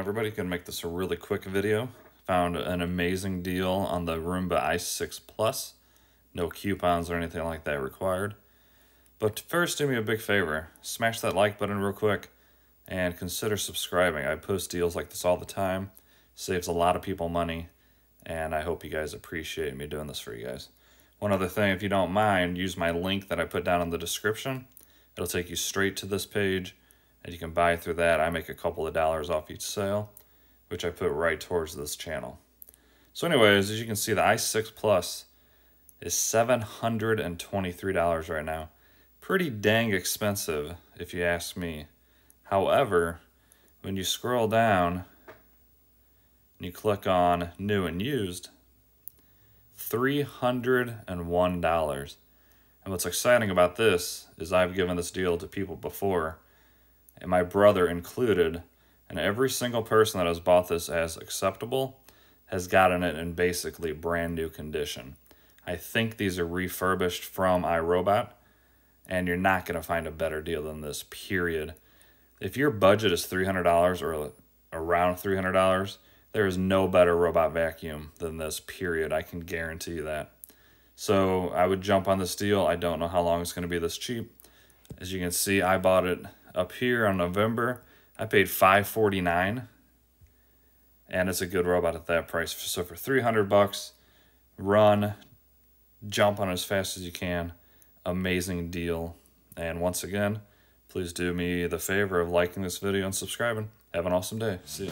everybody. Gonna make this a really quick video. Found an amazing deal on the Roomba i6 Plus. No coupons or anything like that required. But first, do me a big favor. Smash that like button real quick and consider subscribing. I post deals like this all the time. Saves a lot of people money, and I hope you guys appreciate me doing this for you guys. One other thing, if you don't mind, use my link that I put down in the description. It'll take you straight to this page, and you can buy through that. I make a couple of dollars off each sale, which I put right towards this channel. So anyways, as you can see, the i6 Plus is $723 right now. Pretty dang expensive, if you ask me. However, when you scroll down and you click on new and used, $301. And what's exciting about this is I've given this deal to people before, and my brother included, and every single person that has bought this as acceptable has gotten it in basically brand new condition. I think these are refurbished from iRobot, and you're not going to find a better deal than this, period. If your budget is $300 or around $300, there is no better robot vacuum than this, period. I can guarantee you that. So I would jump on this deal. I don't know how long it's going to be this cheap. As you can see, I bought it up here on November. I paid $549, and it's a good robot at that price. So for 300 bucks, run, jump on as fast as you can. Amazing deal. And once again, please do me the favor of liking this video and subscribing. Have an awesome day. See ya.